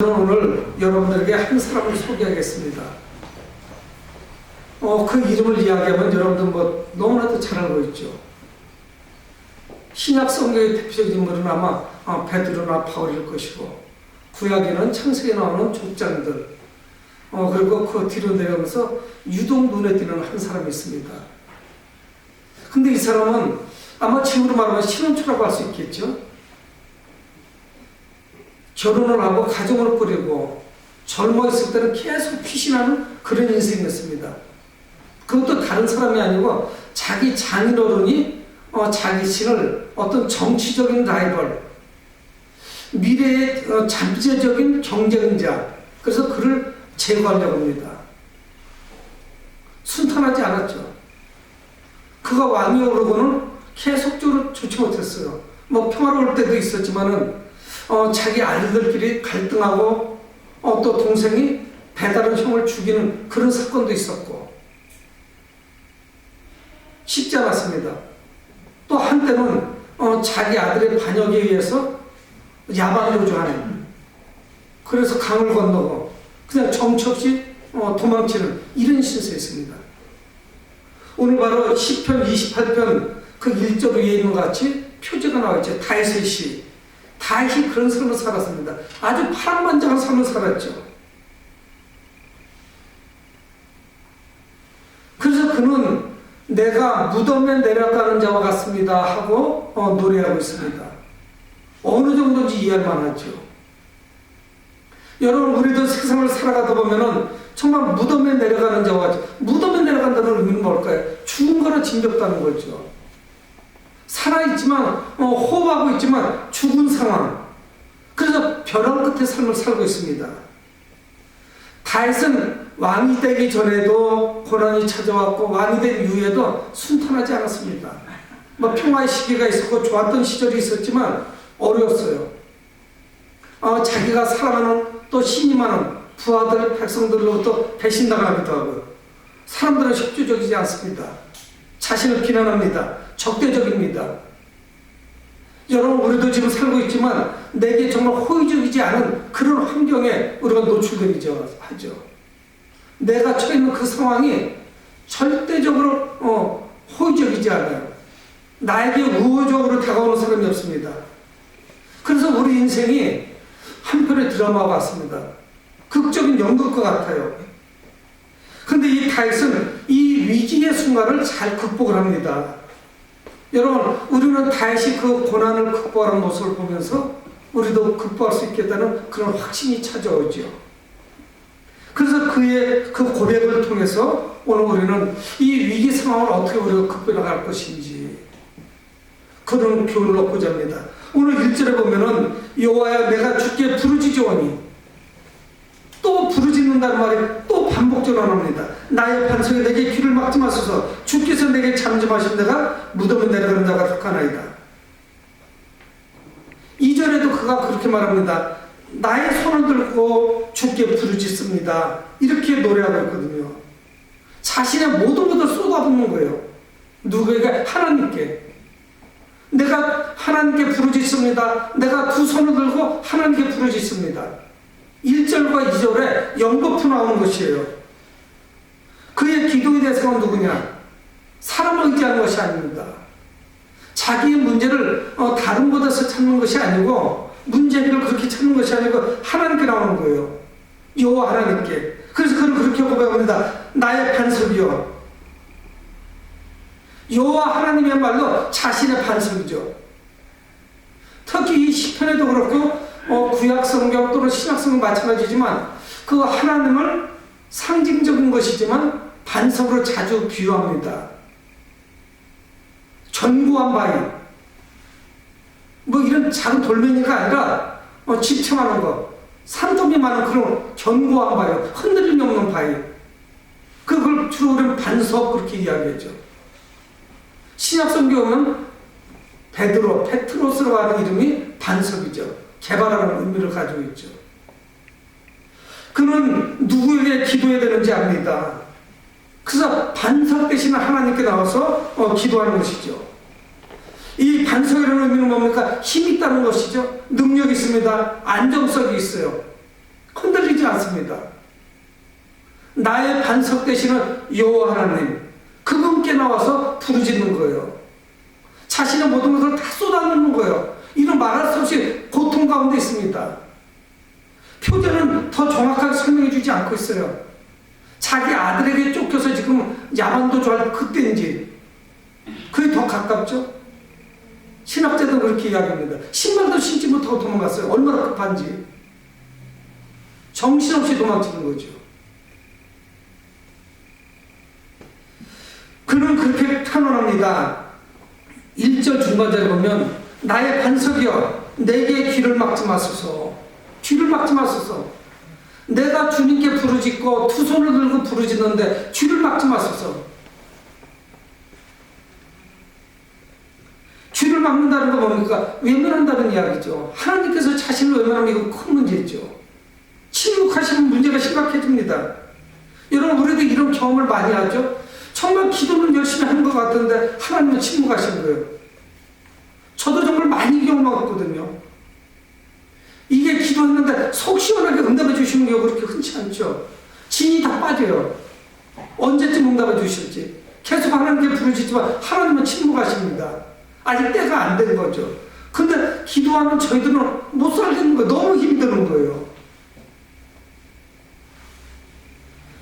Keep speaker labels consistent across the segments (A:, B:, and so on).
A: 오늘 여러분들에게 한 사람을 소개하겠습니다. 그 이름을 이야기하면 여러분들 너무나도 잘 알고 있죠. 신약 성경의 대표적인 인물은 아마 베드로나 바울일 것이고, 구약에는 창세기에 나오는 족장들, 그리고 그 뒤로 내려가면서 유독 눈에 띄는 한 사람이 있습니다. 근데 이 사람은 아마 지금으로 말하면 신혼초라고 할 수 있겠죠. 결혼을 하고 가정을 꾸리고 젊어 있을 때는 계속 피신하는 그런 인생이었습니다. 그것도 다른 사람이 아니고 자기 장인어른이 자기 신을 어떤 정치적인 라이벌, 미래의 잠재적인 경쟁자, 그래서 그를 제거하려고 합니다. 순탄하지 않았죠. 그가 왕이 오르고는 계속적으로 좋지 못했어요. 평화로울 때도 있었지만은 자기 아들들끼리 갈등하고 또 동생이 배다른 형을 죽이는 그런 사건도 있었고 쉽지 않았습니다. 또 한때는 자기 아들의 반역에 의해서 야방노조하는, 그래서 강을 건너고 그냥 정처 없이 도망치는 이런 신세였습니다. 오늘 바로 시편 28편 그 1절 위에 있는 것 같이 표제가 나와 있죠. 다윗의 시. 다윗이 그런 삶을 살았습니다. 아주 파란만장한 삶을 살았죠. 그래서 그는 내가 무덤에 내려가는 자와 같습니다 하고 노래하고 있습니다. 어느 정도인지 이해할 만하죠. 여러분, 우리도 세상을 살아가다 보면은 정말 무덤에 내려가는 자와 같이, 무덤에 내려간다는 의미는 뭘까요? 죽은 거나 짐겹다는 거죠. 살아있지만 호흡하고 있지만 죽은 상황, 그래서 벼랑 끝에 삶을 살고 있습니다. 다윗은 왕이 되기 전에도 고난이 찾아왔고 왕이 된 이후에도 순탄하지 않았습니다. 평화의 시기가 있었고 좋았던 시절이 있었지만 어려웠어요. 자기가 사랑하는 또 신임하는 부하들 백성들로부터 배신당하기도 하고, 사람들은 협조적이지 않습니다. 자신을 비난합니다. 적대적입니다. 여러분, 우리도 지금 살고 있지만 내게 정말 호의적이지 않은 그런 환경에 우리가 노출되기도 하죠. 내가 처해 있는 그 상황이 절대적으로 호의적이지 않아요. 나에게 우호적으로 다가오는 사람이 없습니다. 그래서 우리 인생이 한편의 드라마와 같습니다. 극적인 연극과 같아요. 근데 이 다윗은 이 위기의 순간을 잘 극복을 합니다. 여러분, 우리는 다윗이 그 고난을 극복하는 모습을 보면서 우리도 극복할 수 있겠다는 그런 확신이 찾아오죠. 그래서 그의 그 고백을 통해서 오늘 우리는 이 위기 상황을 어떻게 우리가 극복해 나갈 것인지 그런 교훈을 얻고자 합니다. 오늘 1절에 보면은 여호와야 내가 주께 부르짖으오니, 또 부르짖는다는 말이 또 반복적으로 나옵니다. 나의 반석에 내게 귀를 막지 마소서. 주께서 내게 잠잠하신 내가 무덤에 내려가는 자가 득하나이다. 2절에도 그가 그렇게 말합니다. 나의 손을 들고 주께 부르짖습니다. 이렇게 노래하고 있거든요. 자신의 모든 것을 쏟아붓는 거예요. 누구에게? 하나님께. 내가 하나님께 부르짖습니다. 내가 두 손을 들고 하나님께 부르짖습니다. 1절과 2절에 연거푸 나오는 것이에요. 그의 기도의 대상은 누구냐? 사람을 의지하는 것이 아닙니다. 자기의 문제를 다른 곳에서 찾는 것이 아니고, 문제 해결을 그렇게 찾는 것이 아니고 하나님께 나오는 거예요. 여호와 하나님께. 그래서 그는 그렇게 고백합니다. 나의 반석이요. 여호와 하나님이야말로 자신의 반석이죠. 특히 이 시편에도 그렇고 구약 성경 또는 신약 성경 마찬가지지만 그 하나님을 상징적인 것이지만 반석으로 자주 비유합니다. 견고한 바위, 이런 작은 돌멩이가 아니라 집착하는 것, 산더미 많은 그런 견고한 바위, 흔들림이 없는 바위, 그걸 주로 우리는 반석 그렇게 이야기하죠. 신약 성경은 페트로스라고 하는 이름이 반석이죠. 개발하는 의미를 가지고 있죠. 그는 누구에게 기도해야 되는지 압니다. 그래서 반석 대신 하나님께 나와서 기도하는 것이죠. 이 반석이라는 의미는 뭡니까? 힘이 있다는 것이죠. 능력이 있습니다. 안정성이 있어요. 않습니다. 나의 반석 되시는 여호와 하나님, 그분께 나와서 부르짖는 거예요. 자신의 모든 것을 다 쏟아놓는 거예요. 이런 말할 수 없이 고통 가운데 있습니다. 표제는 더 정확하게 설명해 주지 않고 있어요. 자기 아들에게 쫓겨서 지금 야만도 좋아할 그때인지, 그게 더 가깝죠? 신학자들은 그렇게 이야기합니다. 신발도 신지 못하고 도망갔어요. 얼마나 급한지. 정신없이 도망치는 거죠. 그는 그렇게 탄원합니다. 1절 중간절에 보면 나의 반석이여 내게 귀를 막지 마소서. 귀를 막지 마소서. 내가 주님께 부르짖고 두 손을 들고 부르짖는데 귀를 막지 마소서. 귀를 막는다는 건 뭡니까? 외면한다는 이야기죠. 하나님께서 자신을 외면하면 이건 큰 문제죠. 침묵하시면 문제가 심각해집니다. 여러분, 우리도 이런 경험을 많이 하죠. 정말 기도는 열심히 하는 것 같은데 하나님은 침묵하시는 거예요. 저도 정말 많이 경험하거든요. 이게 기도했는데 속 시원하게 응답해 주시는 게 그렇게 흔치 않죠. 진이 다 빠져요. 언제쯤 응답해 주실지. 계속 하나님께 부르짖지만 하나님은 침묵하십니다. 아직 때가 안 된 거죠. 근데 기도하면 저희들은 못 살겠는 거예요. 너무 힘드는 거예요.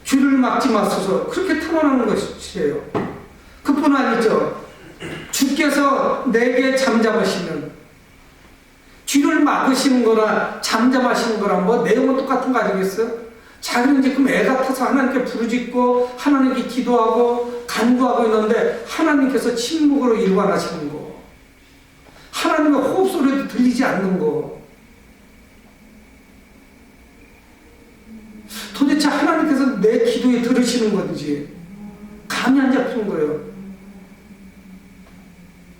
A: 귀를 막지 마소서. 그렇게 탄원하는 것이에요. 그뿐 아니죠. 주께서 내게 잠잠하시면, 귀를 막으시는 거나 잠잠하시는 거랑 뭐 내용은 똑같은 거 아니겠어요? 자기는 지금 애 같아서 하나님께 부르짖고 하나님께 기도하고 간구하고 있는데 하나님께서 침묵으로 일관하시는 거, 하나님의 호흡 소리도 들리지 않는 거, 도대체 하나님께서 내 기도에 들으시는 건지 감이 안 잡히는 거예요.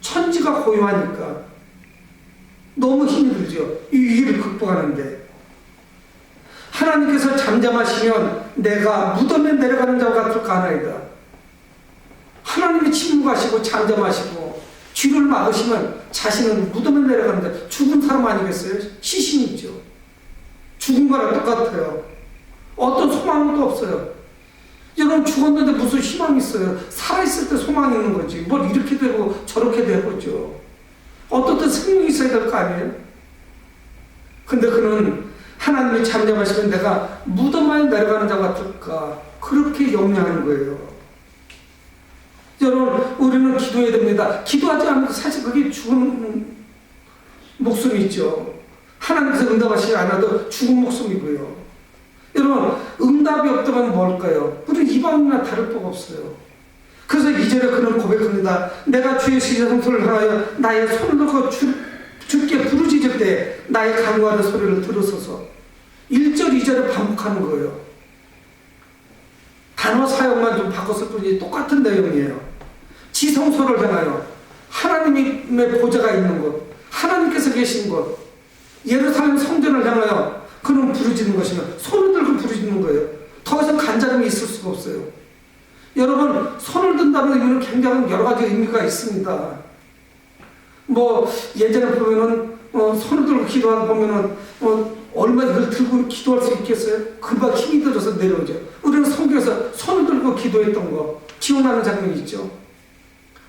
A: 천지가 고요하니까 너무 힘이 들죠. 이 위기를 극복하는데. 하나님께서 잠잠하시면 내가 무덤에 내려가는 자와 같을까 하나이다. 하나님이 침묵하시고 잠잠하시고 귀를 막으시면 자신은 무덤에 내려가는데 죽은 사람 아니겠어요? 시신이죠. 죽은 거랑 똑같아요. 어떤 소망도 없어요. 여러분, 죽었는데 무슨 희망이 있어요? 살아있을 때 소망이 있는 거지. 뭘 이렇게 되고 저렇게 되고죠. 어떻든 생명이 있어야 될 거 아니에요? 근데 그는 하나님이 잠잠하시면 내가 무덤 안에 내려가는 자 같을까, 그렇게 염려하는 거예요. 여러분, 우리는 기도해야 됩니다. 기도하지 않으면 사실 그게 죽은 목숨이 있죠. 하나님께서 응답하시지 않아도 죽은 목숨이고요. 여러분, 응답이 없다면 뭘까요? 우리 이방인이나 다를 바가 없어요. 그래서 2절에 그는 고백합니다. 내가 주의 시선소를 향하여 나의 손을 들고 주께 부르짖을 때 나의 간구하는 소리를 들으소서. 1절, 2절에 반복하는 거예요. 단어 사용만 좀 바꿨을 뿐이지 똑같은 내용이에요. 지성소를 향하여, 하나님의 보좌가 있는 곳, 하나님께서 계신 곳, 예루살렘 성전을 향하여 그는 부르짖는 것이면 손을 들고 부르짖는 거예요. 더 이상 간절함이 있을 수가 없어요. 여러분, 손을 든다는 의미는 굉장히 여러 가지 의미가 있습니다. 뭐 예전에 보면은 손을 들고 기도하다 보면은 얼마 이걸 들고 기도할 수 있겠어요? 금방 힘이 들어서 내려오죠. 우리는 성경에서 손을 들고 기도했던 거 기억나는 장면이 있죠.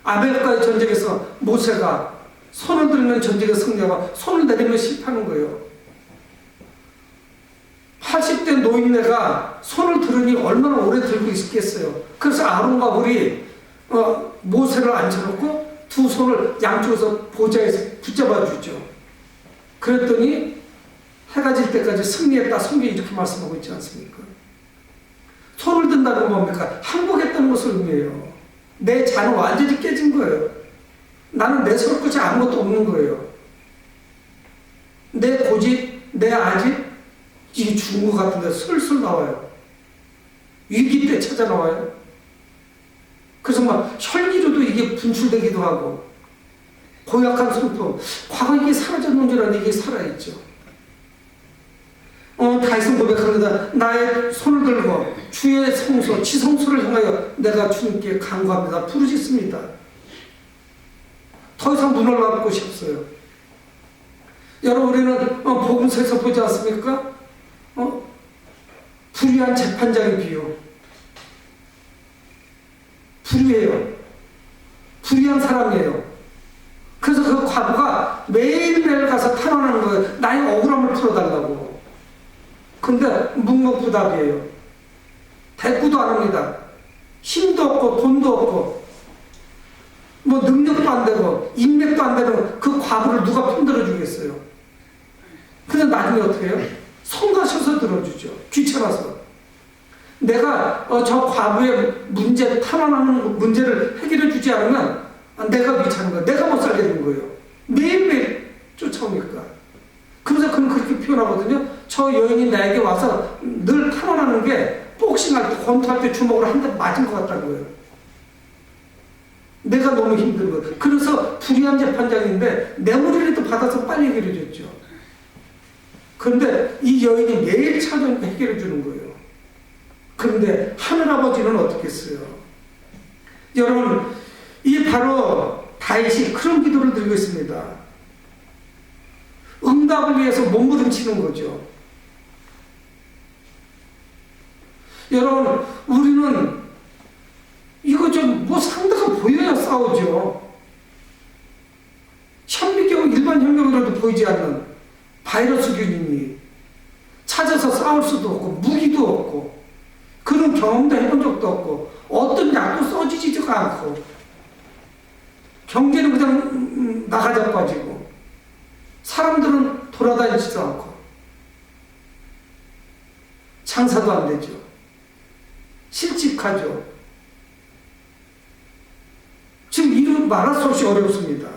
A: 아벨과의 전쟁에서 모세가 손을 들면 전쟁에 승리하고 손을 내리면 실패하는 거예요. 80대 노인네가 손을 들으니 얼마나 오래 들고 있겠어요. 그래서 아론과 홀이 모세를 앉혀놓고 두 손을 양쪽에서 보좌에서 붙잡아 주죠. 그랬더니 해가 질 때까지 승리했다. 성경이 이렇게 말씀하고 있지 않습니까? 손을 든다는 건 뭡니까? 항복했다는 것을 의미해요. 내 잔은 완전히 깨진 거예요. 나는 내 서로 끝이 아무것도 없는 거예요. 내 고집, 내 아집, 이게 죽은 것 같은데 슬슬 나와요. 위기 때 찾아 나와요. 그래서 막 혈기로도 이게 분출되기도 하고, 고약한 성품, 과거 이게 사라졌는 줄 알았는데 이게 살아있죠. 다윗은 고백합니다. 나의 손을 들고 주의 성소, 지성소를 향하여 내가 주님께 간구합니다. 부르짖습니다. 더 이상 눈을 감을 곳이 없어요. 여러분, 우리는 복음서에서 보지 않습니까? 불의한 재판장의 비유. 불의해요. 불의한 사람이에요. 그래서 그 과부가 매일매일 가서 탄원하는 거예요. 나의 억울함을 풀어달라고. 근데 묵묵부답이에요. 대꾸도 안 합니다. 힘도 없고 돈도 없고 뭐 능력도 안 되고 인맥도 안 되는 그 과부를 누가 편들어 주겠어요. 근데 나중에 어떻게 해요? 성가셔서 들어주죠. 귀찮아서. 내가 저 과부의 문제, 탄원하는 문제를 해결해 주지 않으면 내가 귀찮은 거야. 내가 못 살게 되는 거예요. 매일매일 쫓아오니까. 그래서 그는 그렇게 표현하거든요. 저 여인이 나에게 와서 늘 탄원하는 게 복싱할 때, 권투할 때 주먹으로 한 대 맞은 것 같다는 거예요. 내가 너무 힘든 거예요. 그래서 불의한 재판장인데 뇌물이라도 받아서 빨리 해결해 줬죠. 그런데 이 여인이 매일 찾아오니까 해결해 주는 거예요. 그런데 하늘아버지는 어떻게 했어요? 여러분, 이 바로 다윗이 그런 기도를 드리고 있습니다. 응답을 위해서 몸부림치는 거죠. 여러분, 우리는 이거 좀 뭐 상대가 보여야 싸우죠. 현미경, 일반 현미경으로도 보이지 않는 바이러스균이 찾아서 싸울 수도 없고 무기도 없고 그런 경험도 해본 적도 없고 어떤 약도 써지지가 않고 경제는 그냥 나가자 빠지고 사람들은 돌아다니지도 않고 장사도 안 되죠. 실직하죠. 지금 이루 말할 수 없이 어렵습니다.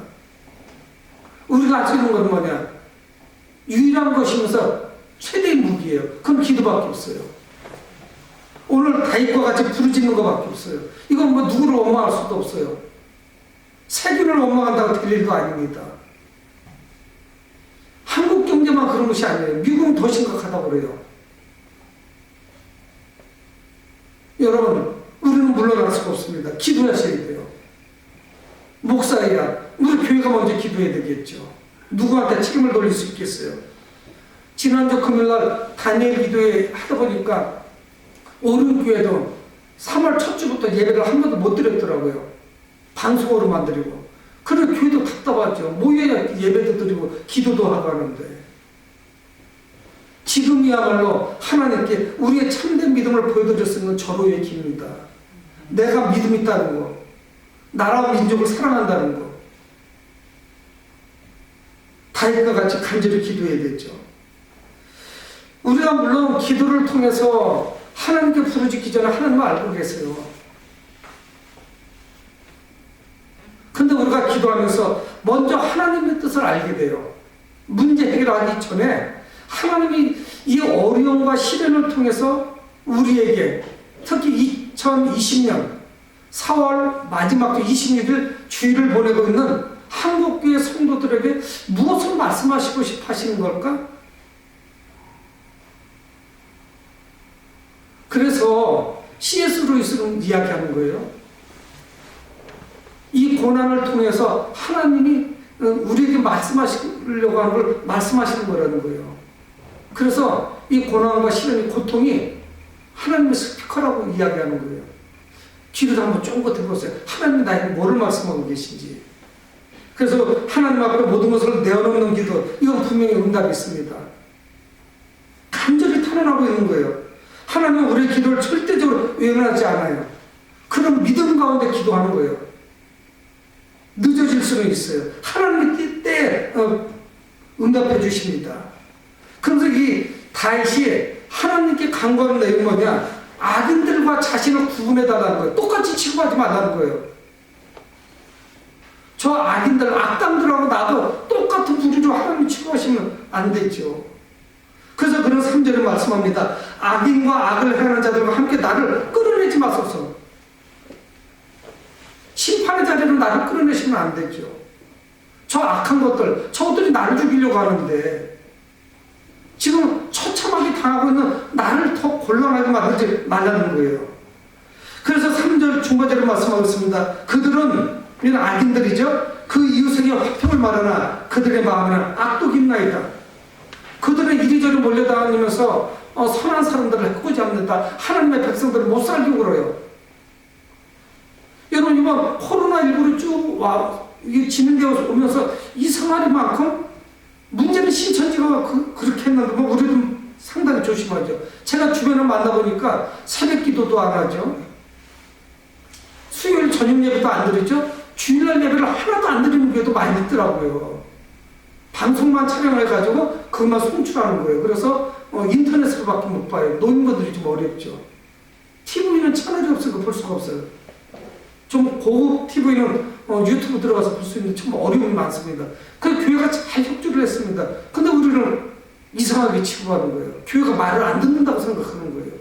A: 우리가 할 수 있는 건 뭐냐? 유일한 것이면서 최대의 무기예요. 그건 기도밖에 없어요. 오늘 다윗과 같이 부르짖는 것밖에 없어요. 이건 뭐 누구를 원망할 수도 없어요. 세균을 원망한다고 될 일도 아닙니다. 한국 경제만 그런 것이 아니에요. 미국은 더 심각하다고 그래요. 여러분, 우리는 물러날 수가 없습니다. 기도하셔야 돼요. 목사야, 우리 교회가 먼저 기도해야 되겠죠. 누구한테 책임을 돌릴 수 있겠어요? 지난주 금요일날 다니엘 기도회 하다 보니까 오른교회도 3월 첫 주부터 예배를 한 번도 못 드렸더라고요. 방송으로만 드리고. 그래 교회도 답답하죠. 모여야 예배도 드리고 기도도 하고 하는데 지금이야말로 하나님께 우리의 참된 믿음을 보여드렸으면 절호의 기입니다. 내가 믿음 있다는 거, 나라와 민족을 사랑한다는 거, 다윗과 같이 간절히 기도해야겠죠. 우리가 물론 기도를 통해서 하나님께 부르짖기 전에 하나님을 알고 계세요. 근데 우리가 기도하면서 먼저 하나님의 뜻을 알게 돼요. 문제 해결하기 전에 하나님이 이 어려움과 시련을 통해서 우리에게 특히 2020년 4월 마지막 주 26일 주일을 보내고 있는 한국교회 성도들에게 무엇을 말씀하시고 싶어 하시는 걸까? 그래서 C.S. 루이스는 이야기하는 거예요. 이 고난을 통해서 하나님이 우리에게 말씀하시려고 하는 걸 말씀하시는 거라는 거예요. 그래서 이 고난과 시련의 고통이 하나님의 스피커라고 이야기하는 거예요. 귀를 한번 쫑긋 해보세요. 하나님이 나에게 뭐를 말씀하고 계신지. 그래서 하나님 앞에 모든 것을 내어놓는 기도, 이건 분명히 응답이 있습니다. 간절히 탄원하고 있는 거예요. 하나님은 우리의 기도를 절대적으로 외면하지 않아요. 그런 믿음 가운데 기도하는 거예요. 늦어질 수는 있어요. 하나님의 때에 응답해 주십니다. 그래서 이 다윗이 하나님께 간구하는 내용이 뭐냐? 악인들과 자신을 구분해달라는 거예요. 똑같이 취급하지 말라는 거예요. 저 악인들, 악당들하고 나도 똑같은 부류로 하나님 취급하시면 안 되죠. 그래서 그런 3절에 말씀합니다. 악인과 악을 행하는 자들과 함께 나를 끌어내지 마소서. 심판의 자리로 나를 끌어내시면 안 되죠. 저 악한 것들, 저들이 나를 죽이려고 하는데 지금 처참하게 당하고 있는 나를 더 곤란하게 만들지 말라는 거예요. 그래서 3절 중반절에 말씀하겠습니다. 그들은 이런 악인들이죠. 그 이웃에게 화평을 말하나 그들의 마음에는 악독이 있나이다. 그들은 이리저리 몰려다니면서 선한 사람들을 해코지 합니다. 하나님의 백성들을 못 살게 굴어요. 여러분 이번 코로나19로 쭉 진행되어 오면서 이상하리만큼 문제는 신천지가 그렇게 했는데 뭐 우리도 상당히 조심하죠. 제가 주변을 만나보니까 새벽 기도도 안 하죠. 수요일 저녁 예배도 안 드리죠. 주일날 예배를 하나도 안 드리는 교회도 많이 있더라고요. 방송만 촬영해가지고 그것만 송출하는 거예요. 그래서 인터넷으로밖에 못 봐요. 노인분들이 좀 어렵죠. TV는 채널이 없으니까 볼 수가 없어요. 좀 고급 TV는 유튜브 들어가서 볼 수 있는데 참 어려움이 많습니다. 그래서 교회가 잘 협조를 했습니다. 근데 우리는 이상하게 취급하는 거예요. 교회가 말을 안 듣는다고 생각하는 거예요.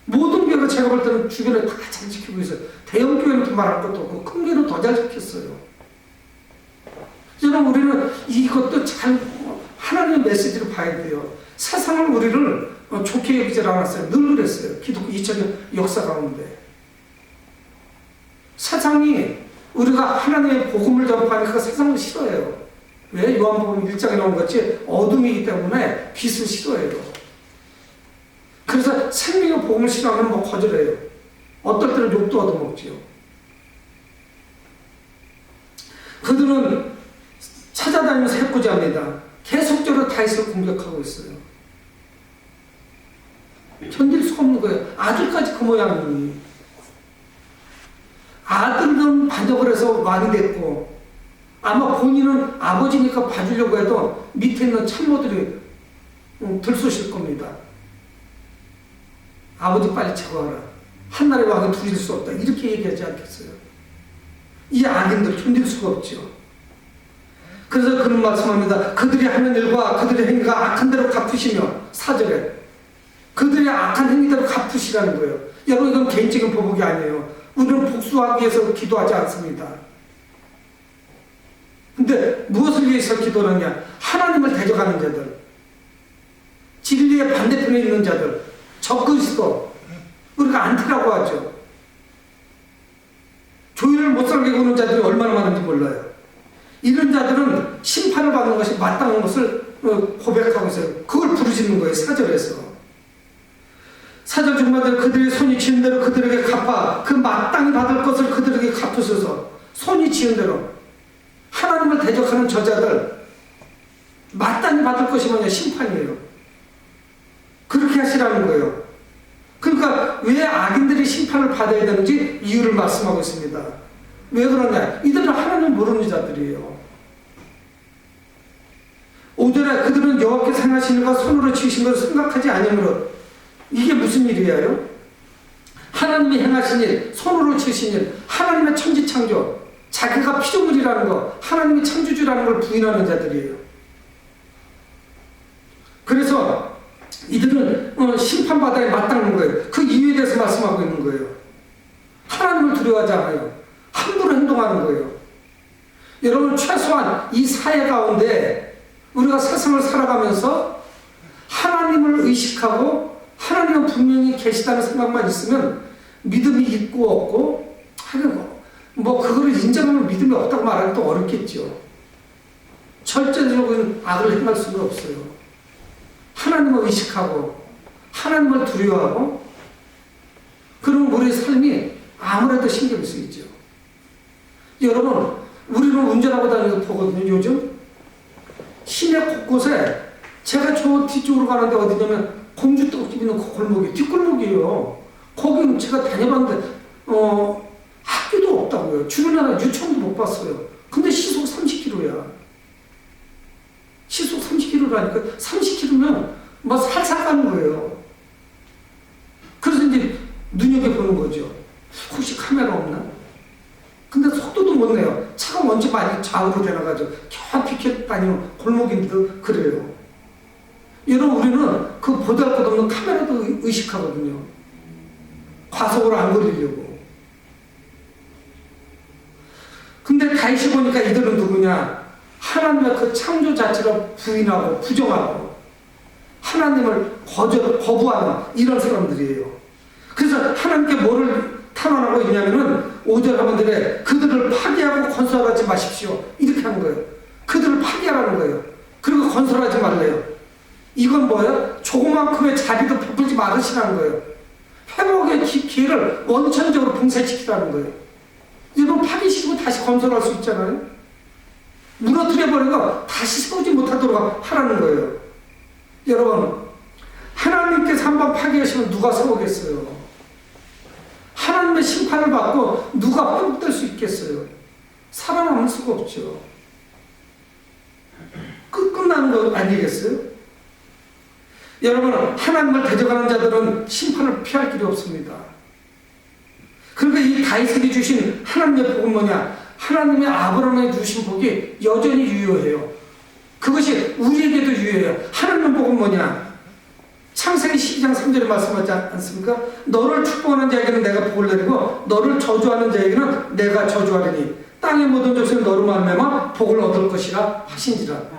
A: 모든 교회가 제가 볼 때는 주변에 다 잘 지키고 있어요. 대형 교회는 더 말할 것도 없고 큰 교회는 더 잘 지켰어요. 저는 우리는 이것도 잘 하나님의 메시지를 봐야 돼요. 세상은 우리를 좋게 여기지 않았어요. 늘 그랬어요. 기독교 2000년 역사 가운데. 세상이 우리가 하나님의 복음을 전파하니까 세상을 싫어해요. 왜? 요한복음 1장에 나온 것이 어둠이기 때문에 빛을 싫어해요. 그래서 생명의 복음을 싫어하면 뭐 거절해요. 어떨 때는 욕도 얻어먹지요. 그들은 찾아다니면서 해코지합니다. 계속적으로 다윗을 공격하고 있어요. 견딜 수가 없는 거예요. 아들까지 그 모양이니. 아들은 반역을 해서 왕이 됐고 아마 본인은 아버지니까 봐주려고 해도 밑에 있는 참모들이 들쏘실 겁니다. 아버지 빨리 제거하라. 한나라의 왕은 둘일 수 없다. 이렇게 얘기하지 않겠어요? 이 악인들 견딜 수가 없죠. 그래서 그런 말씀합니다. 그들이 하는 일과 그들의 행위가 악한 대로 갚으시며 4절에 그들의 악한 행위대로 갚으시라는 거예요. 여러분 이건 개인적인 보복이 아니에요. 우리는 복수하기 위해서 기도하지 않습니다. 근데 무엇을 위해서 기도하느냐? 하나님을 대적하는 자들, 진리의 반대편에 있는 자들, 적그리스도, 우리가 안티라고 하죠. 교회를 못 살게 구는 자들이 얼마나 많은지 몰라요. 이런 자들은 심판을 받는 것이 마땅한 것을 고백하고 있어요. 그걸 부르짖는 거예요. 4절에서. 4절 중반대로 그들의 손이 지은 대로 그들에게 갚아 그 마땅히 받을 것을 그들에게 갚으소서. 손이 지은 대로 하나님을 대적하는 저자들 마땅히 받을 것이 뭐냐? 심판이에요. 그렇게 하시라는 거예요. 그러니까 왜 악인들이 심판을 받아야 되는지 이유를 말씀하고 있습니다. 왜 그러냐? 이들은 하나님을 모르는 자들이에요. 5절에 그들은 여호와께서 행하신 일과 손으로 지으신 것을 생각하지 아니므로. 이게 무슨 일이에요? 하나님이 행하신 일, 손으로 지으신 일, 하나님의 천지창조, 자기가 피조물이라는 거, 하나님이 창조주라는 걸 부인하는 자들이에요. 그래서 이들은 심판받아야 마땅한 거예요. 그 이유에 대해서 말씀하고 있는 거예요. 하나님을 두려워하지 않아요. 함부로 행동하는 거예요. 여러분 최소한 이 사회 가운데 우리가 세상을 살아가면서 하나님을 의식하고 하나님은 분명히 계시다는 생각만 있으면 믿음이 있고 없고 하는 뭐 그거를 인정하면 믿음이 없다고 말하기 또 어렵겠죠. 절대적인 악을 행할 수가 없어요. 하나님을 의식하고 하나님을 두려워하고 그러면 우리의 삶이 아무래도 신경이 쓰이죠. 여러분 우리는 운전하고 다니는 거 보거든요. 요즘 시내 곳곳에 제가 저 뒤쪽으로 가는데 어디냐면 공주 떡집 있는 그 골목이 뒷골목이에요. 거기는 제가 다녀봤는데 학교도 없다고요. 주변에 유치원도 못 봤어요. 근데 시속 30km야. 시속 30km라니까 30km면 뭐 살살 가는 거예요. 그래서 이제 눈여겨보는 거죠. 혹시 카메라 없나? 근데 속도도 못 내요. 차가 먼저 많이 좌우로 되나가지고 켜피켜 다니는 골목인데도 그래요. 여러분 우리는 그 보잘것없는 카메라도 의식하거든요. 과속으로 안 걸리려고. 근데 다시 보니까 이들은 누구냐? 하나님의 그 창조 자체를 부인하고 부정하고 하나님을 거부하는 이런 사람들이에요. 그래서 하나님께 뭐를 탄원하고 있냐면은 5절 하면들에 그들을 파괴하고 건설하지 마십시오. 이렇게 하는 거예요. 그들을 파괴하라는 거예요. 그리고 건설하지 말래요. 이건 뭐예요? 조그만큼의 자리도 베풀지 말으시라는 거예요. 회복의 기회를 원천적으로 봉쇄시키라는 거예요. 여러분 파기시키고 다시 건설할 수 있잖아요. 무너뜨려버리고 다시 세우지 못하도록 하라는 거예요. 여러분 하나님께서 한번 파괴하시면 누가 세우겠어요? 하나님의 심판을 받고 누가 회복될 수 있겠어요? 살아남을 수가 없죠. 끝나는 거 아니겠어요? 여러분 하나님을 대적하는 자들은 심판을 피할 길이 없습니다. 그러니까 이 다윗에게 주신 하나님의 복은 뭐냐? 하나님의 아브라함에게 주신 복이 여전히 유효해요. 그것이 우리에게도 유효해요. 하나님의 복은 뭐냐? 창세기 12장 3절에 말씀하지 않습니까? 너를 축복하는 자에게는 내가 복을 내리고 너를 저주하는 자에게는 내가 저주하리니 땅의 모든 족속은 너로 말미암아 복을 얻을 것이라 하신지라.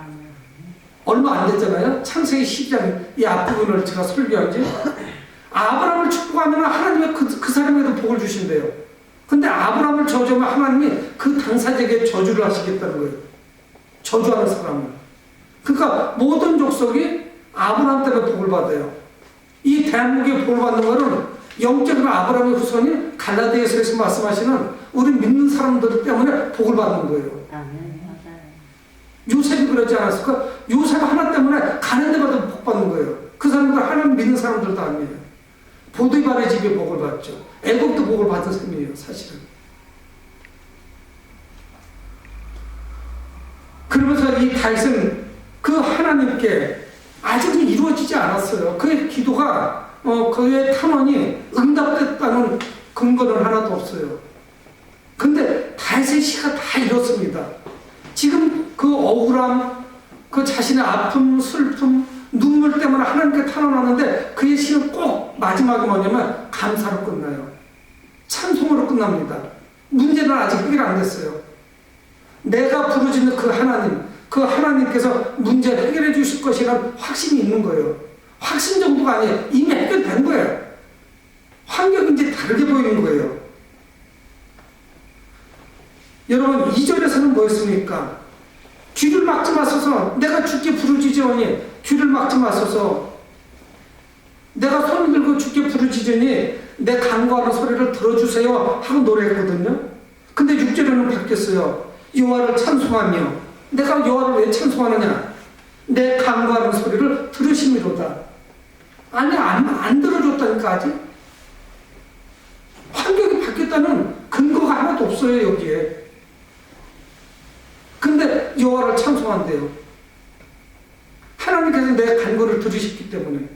A: 얼마 안 됐잖아요. 창세기 12장 이 앞부분을 제가 설교한 지. 아브라함을 축복하면 하나님이 그 사람에게도 복을 주신대요. 근데 아브라함을 저주하면 하나님이 그 당사자에게 저주를 하시겠다는 거예요. 저주하는 사람을. 그러니까 모든 족속이 아브라함 때문에 복을 받아요. 이 대한민국에 복을 받는 것은 영적으로 아브라함의 후손인 갈라디아서에서 말씀하시는 우리 믿는 사람들 때문에 복을 받는 거예요. 요셉이 그러지 않았을까? 요셉 하나 때문에 가는 데마다 복 받는 거예요. 그 사람들 하나님 믿는 사람들도 아니에요. 보디발의 집에 복을 받죠. 애굽도 복을 받은 셈이에요, 사실은. 그러면서 이 다윗은 그 하나님께 아직은 이루어지지 않았어요. 그의 기도가 그의 탄원이 응답됐다는 근거는 하나도 없어요. 근데 다윗의 시가 다 이렇습니다. 지금 그 억울함, 그 자신의 아픔, 슬픔, 눈물 때문에 하나님께 탄원하는데 그의 시는 꼭 마지막에 뭐냐면 감사로 끝나요. 찬송으로 끝납니다. 문제는 아직 해결 안 됐어요. 내가 부르짖는 그 하나님, 그 하나님께서 문제 해결해 주실 것이라는 확신이 있는 거예요. 확신 정도가 아니에요. 이미 해결된 거예요. 환경이 이제 다르게 보이는 거예요. 여러분 2절에서는 뭐였습니까? 귀를 막지 마소서. 내가 주께 부르짖으니 귀를 막지 마소서. 내가 손을 들고 주께 부르짖으니 내 간구하는 소리를 들어주세요 하고 노래했거든요. 근데 6절에는 바뀌었어요. 여호와를 찬송하며. 내가 여호와를 왜 찬송하느냐? 내 간구하는 소리를 들으심이로다. 아니 안 들어줬다니까 아직. 환경이 바뀌었다는 근거가 하나도 없어요 여기에. 근데 여호와를 찬송한대요. 하나님께서 내 간구를 들으셨기 때문에.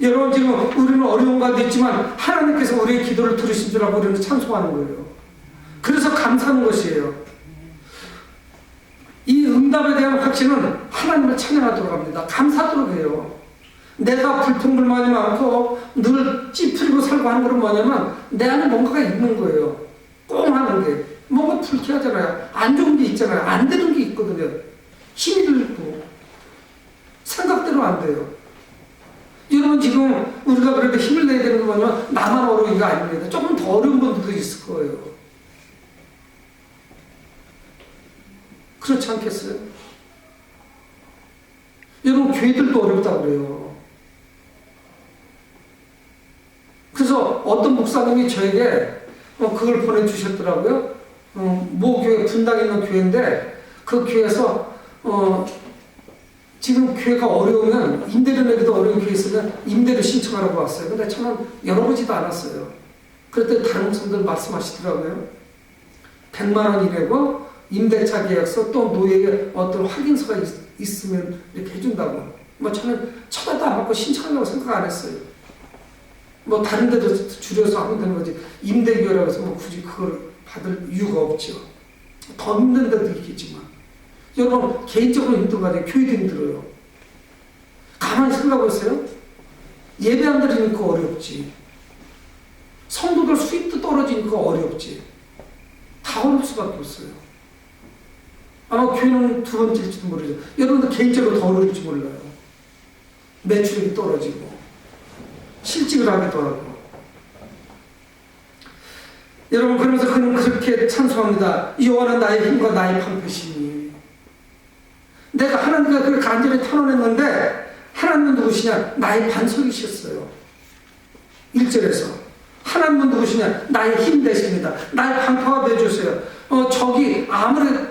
A: 여러분 지금 우리는 어려운 가운데 있지만 하나님께서 우리의 기도를 들으신 줄 알고 우리는 찬송하는 거예요. 그래서 감사하는 것이에요. 이 응답에 대한 확신은 하나님을 찬양하도록 합니다. 감사하도록 해요. 내가 불평불만이 많고 늘 찌푸리고 살고 하는 것은 뭐냐면 내 안에 뭔가가 있는 거예요. 꽁 하는 게. 뭔가 불쾌하잖아요. 안 좋은 게 있잖아요. 안 되는 게 있거든요. 힘이 들고 생각대로 안 돼요. 여러분 지금 우리가 그래도 힘을 내야 되는 거 뭐냐면 나만 어려운 게 아닙니다. 조금 더 어려운 분들도 있을 거예요. 그렇지 않겠어요? 여러분 교회들도 어렵다고 그래요. 그래서 어떤 목사님이 저에게 그걸 보내주셨더라고요. 모 교회 분당 있는 교회인데 그 교회에서 지금 교회가 어려우면 임대료 내기도 어려운 교회 있으면 임대료 신청하라고 왔어요. 근데 저는 열어보지도 않았어요. 그랬더니 다른 목사님들 말씀하시더라고요. 100만 원이 내고 임대차 계약서 또 노예에 어떤 확인서가 있으면 이렇게 해준다고. 뭐 저는 쳐다도 안 받고 신청하려고 생각 안 했어요. 뭐 다른 데도 줄여서 하면 되는 거지. 임대료라고 해서 뭐 굳이 그걸 받을 이유가 없죠. 더 힘든 데도 있겠지만. 여러분 개인적으로 힘든 거 아니에요. 교회도 힘들어요. 가만히 생각해보세요. 예배 안 드리니까 어렵지. 성도들 수입도 떨어지니까 어렵지. 다 어려울 수밖에 없어요. 아마 교회는 두 번째일지도 모르죠. 여러분들 개인적으로 더 어려울지 몰라요. 매출이 떨어지고 실직을 하기도 하고. 여러분 그러면서 그는 그렇게 찬송합니다. 여호와는 나의 힘과 나의 방패시니 내가 하나님과 그를 간절히 탄원했는데 하나님은 누구시냐? 나의 반석이셨어요. 1절에서 하나님은 누구시냐? 나의 힘 되십니다. 나의 방파가 되어주세요. 적이 아무리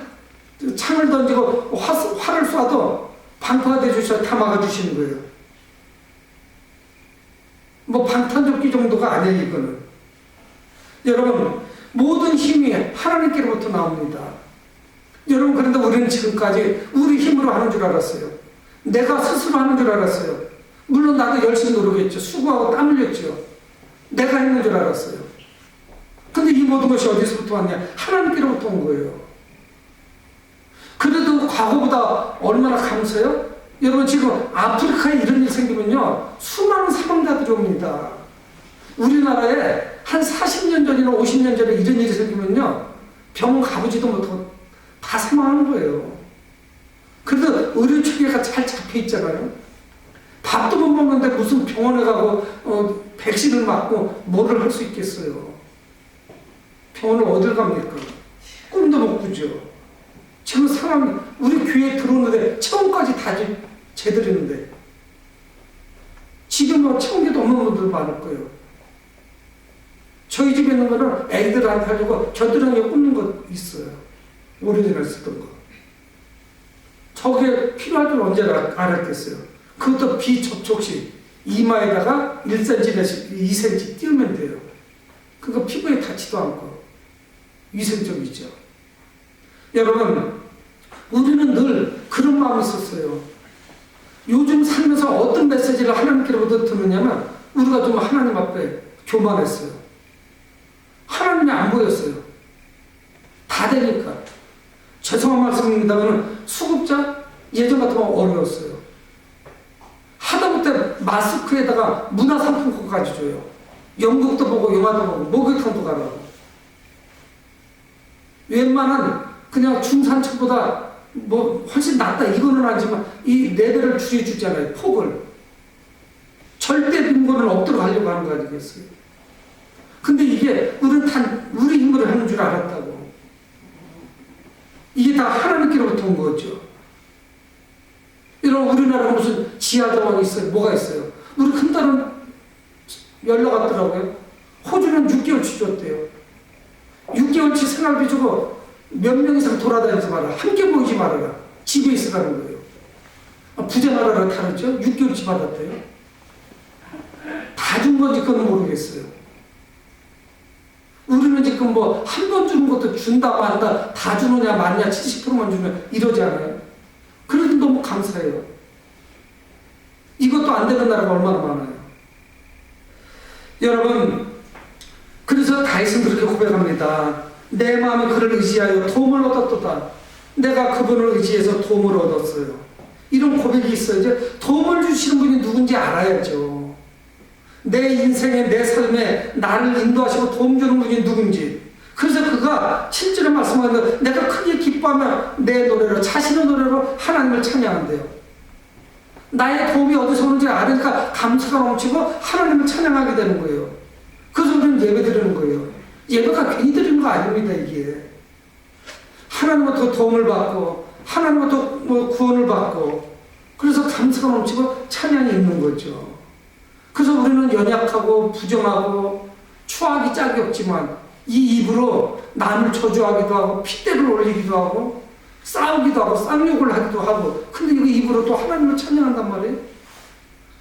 A: 창을 던지고 활을 쏴도 방파가 되어주셔서 다 막아주시는 거예요. 뭐 방탄조끼 정도가 아니에요, 이거는. 여러분, 모든 힘이 하나님께로부터 나옵니다. 여러분, 그런데 우리는 지금까지 우리 힘으로 하는 줄 알았어요. 내가 스스로 하는 줄 알았어요. 물론 나도 열심히 노력했죠. 수고하고 땀 흘렸죠. 내가 했는 줄 알았어요. 근데 이 모든 것이 어디서부터 왔냐? 하나님께로부터 온 거예요. 그래도 과거보다 얼마나 감사해요? 여러분, 지금 아프리카에 이런 일이 생기면요, 수많은 사망자들이 옵니다. 우리나라에 한 40년 전이나 50년 전에 이런 일이 생기면요, 병원 가보지도 못하고 다 사망하는 거예요. 그래도 의료 체계가 잘 잡혀 있잖아요. 밥도 못 먹는데 무슨 병원에 가고 백신을 맞고 뭐를 할 수 있겠어요. 병원을 어딜 갑니까? 꿈도 못 꾸죠. 지금 사람, 우리 교회에 들어오는데 체온까지 다 재드리는데 지금 뭐 체온계도 없는 분들 많을 거예요. 저희 집에 있는 거는 애들한테 하려고 겨드랑이에 꽂는 거 있어요. 오래전에 쓰던 거. 저게 필요할 줄 언제 알았겠어요. 그것도 비접촉식 이마에다가 1cm에서 2cm 띄우면 돼요. 그거 피부에 닿지도 않고 위생적이죠. 여러분, 우리는 늘 그런 마음이 있었어요. 요즘 살면서 어떤 메시지를 하나님께로부터 듣느냐면 우리가 좀 하나님 앞에 교만했어요. 하나님이 안 보였어요. 다 되니까. 죄송한 말씀입니다만 수급자 예전 같으면 어려웠어요. 하다못해 마스크에다가 문화상품권까지 줘요. 연극도 보고 영화도 보고 목욕탕도 가라고. 웬만한 그냥 중산층보다 뭐 훨씬 낫다 이거는 아니지만 이 레벨을 줄여주잖아요. 폭을. 절대 빈곤을 없도록 하려고 하는 거 아니겠어요. 근데 이게 우리는 단 우리 힘으로 하는 줄 알았다고. 이게 다 하나님께로부터 온 거죠. 이런 우리나라가 무슨 지하정원이 있어요? 뭐가 있어요? 우리 큰딸은 연락 왔더라고요. 호주는 6개월치 줬대요. 6개월치 생활비 주고 몇 명 이상 돌아다니지 마라. 함께 보이지 말아라. 집에 있으라는 거예요. 부자 나라랑 다르죠? 6개월치 받았대요. 다 준 건지 그건 모르겠어요. 우리는 지금 뭐 한 번 주는 것도 준다 만다 다 주느냐 많냐 70%만 주면 이러지 않아요? 그래도 너무 감사해요. 이것도 안 되는 나라가 얼마나 많아요. 여러분, 그래서 다윗은 그렇게 고백합니다. 내 마음이 그를 의지하여 도움을 얻었도다. 내가 그분을 의지해서 도움을 얻었어요. 이런 고백이 있어요. 이제 도움을 주시는 분이 누군지 알아야죠. 내 인생에 내 삶에 나를 인도하시고 도움 주는 분이 누군지. 그래서 그가 7절에 말씀하는데 내가 크게 기뻐하며 내 노래로 자신의 노래로 하나님을 찬양한대요. 나의 도움이 어디서 오는지 아니까 감사가 넘치고 하나님을 찬양하게 되는 거예요. 그래서 우리는 예배 드리는 거예요. 예배가 괜히 드리는 거 아닙니다. 이게 하나님부터 도움을 받고 하나님부터 뭐 구원을 받고 그래서 감사가 넘치고 찬양이 있는 거죠. 그래서 우리는 연약하고 부정하고 추하기 짝이 없지만 이 입으로 남을 저주하기도 하고 핏대를 올리기도 하고 싸우기도 하고 쌍욕을 하기도 하고 근데 이거 입으로 또 하나님을 찬양한단 말이에요.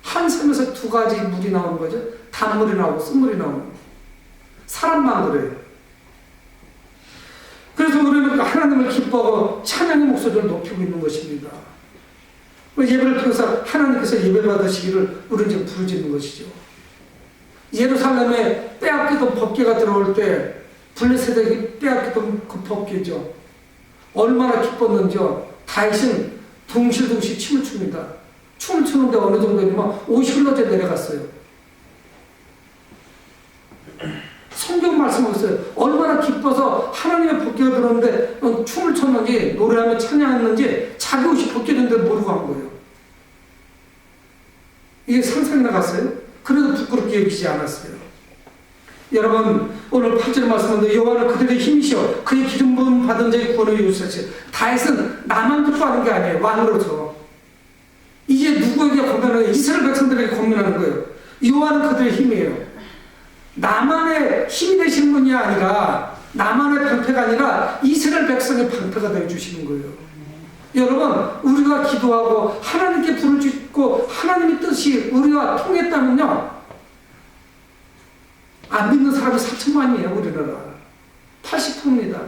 A: 한 삶에서 두 가지 물이 나오는 거죠. 단물이 나오고 쓴물이 나오는 거예요. 사람만 그래요. 그래서 우리는 하나님을 기뻐하고 찬양의 목소리를 높이고 있는 것입니다. 예배를 통해서 하나님께서 예배 받으시기를 우리는 지금 부르짖는 것이죠. 예루살렘에 빼앗기던 법궤가 들어올 때 블레셋에게 빼앗기던 그 법궤죠. 얼마나 기뻤는지요. 다윗은 둥실둥실 춤을 춥니다. 춤을 추는데 어느 정도냐면 옷이 흘러져 내려갔어요. 성경 말씀하고 있어요. 얼마나 기뻐서 하나님의 법궤가 들어오는데 춤을 췄는지 노래하며 찬양했는지 자기 옷이 벗겨졌는데 모르고 한 거예요. 이게 상상이 나갔어요? 그래도 부끄럽게 여기지 않았어요. 여러분 오늘 8절 말씀인데 여호와는 그들의 힘이시여 그의 기름 부음 받은 자의 구원을 이루셨지. 다윗은 나만 기뻐하는 게 아니에요. 왕으로서 이제 누구에게 고면하는 이스라엘 백성들에게 고면하는 거예요. 여호와는 그들의 힘이에요. 나만의 힘이 되시는 분이 아니라 나만의 방패가 아니라 이스라엘 백성의 방패가 되어 주시는 거예요. 여러분 우리가 기도하고 하나님께 불을 짓고 하나님의 뜻이 우리와 통했다면요, 안 믿는 사람이 4천만이에요. 우리나라 80%입니다.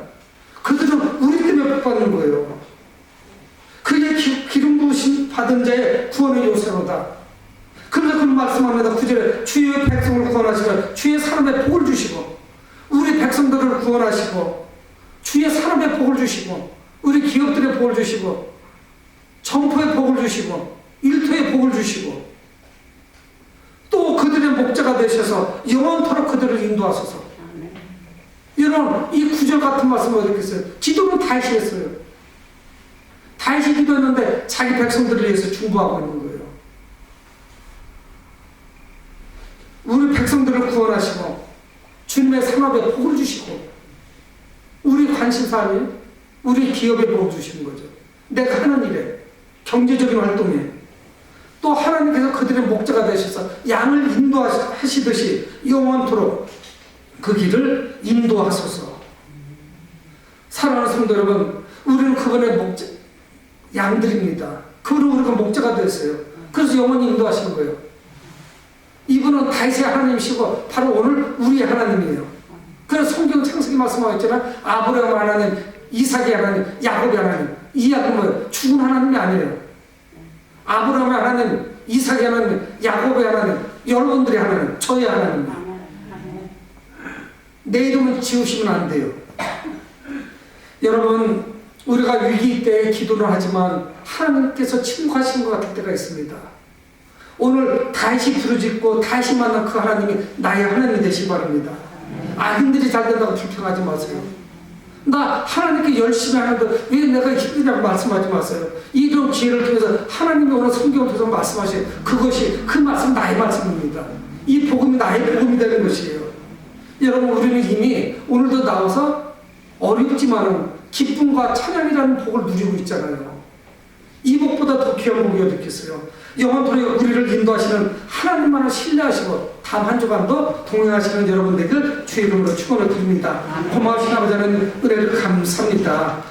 A: 그들은 우리 때문에 복받는 거예요. 그의 기름 부으심 받은 자의 구원의 요새로다. 그래서 그런 말씀합니다. 9절에 주의 백성을 구원하시고 주의 사람의 복을 주시고, 우리 백성들을 구원하시고 주의 사람의 복을 주시고 우리 기업들의 복을 주시고 점포의 복을 주시고 일터의 복을 주시고 또 그들의 목자가 되셔서 영원토록 그들을 인도하소서. 여러분 이 구절 같은 말씀을 어디 있겠어요? 기도는 다윗이 했어요. 다윗이 기도했는데 자기 백성들을 위해서 중보하고 있는 거예요. 우리 백성들을 구원하시고 주님의 산업에 복을 주시고 우리 관심사에 우리 기업에 복을 주시는 거죠. 내가 하는 일에 경제적인 활동에 또 하나님께서 그들의 목자가 되셔서 양을 인도하시듯이 영원토록 그 길을 인도하소서. 사랑하는 성도 여러분, 우리는 그분의 목자, 양들입니다. 그분은 우리가 목자가 됐어요. 그래서 영원히 인도하시는 거예요. 이분은 다윗의 하나님이시고 바로 오늘 우리의 하나님이에요. 그래서 성경 창세기 말씀하고 있잖아요. 아브라함 하나님, 이삭의 하나님, 야곱의 하나님. 이 야곱은 뭐예요? 죽은 하나님이 아니에요. 아브라함의 하나님, 이삭의 하나님, 야곱의 하나님, 여러분들의 하나님, 저의 하나님입니다. 내 이름은 지우시면 안 돼요. 여러분 우리가 위기 때에 기도를 하지만 하나님께서 침묵하시는 것 같을 때가 있습니다. 오늘 다시 부르짖고 다시 만난 그 하나님이 나의 하나님이 되시기 바랍니다. 아들들이 잘 된다고 불평하지 마세요. 나 하나님께 열심히 하는데 왜 내가 힘드냐고 말씀하지 마세요. 이런 기회를 통해서 하나님이 오늘 성경을 통해서 말씀하세요. 그것이 그 말씀 나의 말씀입니다. 이 복음이 나의 복음이 되는 것이에요. 여러분 우리는 이미 오늘도 나와서 어렵지만은 기쁨과 찬양이라는 복을 누리고 있잖아요. 이 복보다 더 귀한 복이 어디 있겠어요. 영원토록 우리를 인도하시는 하나님만을 신뢰하시고 다음 한 주간도 동행하시는 여러분들에게 주의 이름으로 축원을 드립니다. 고마우신 아버지 하나님 은혜를 감사합니다.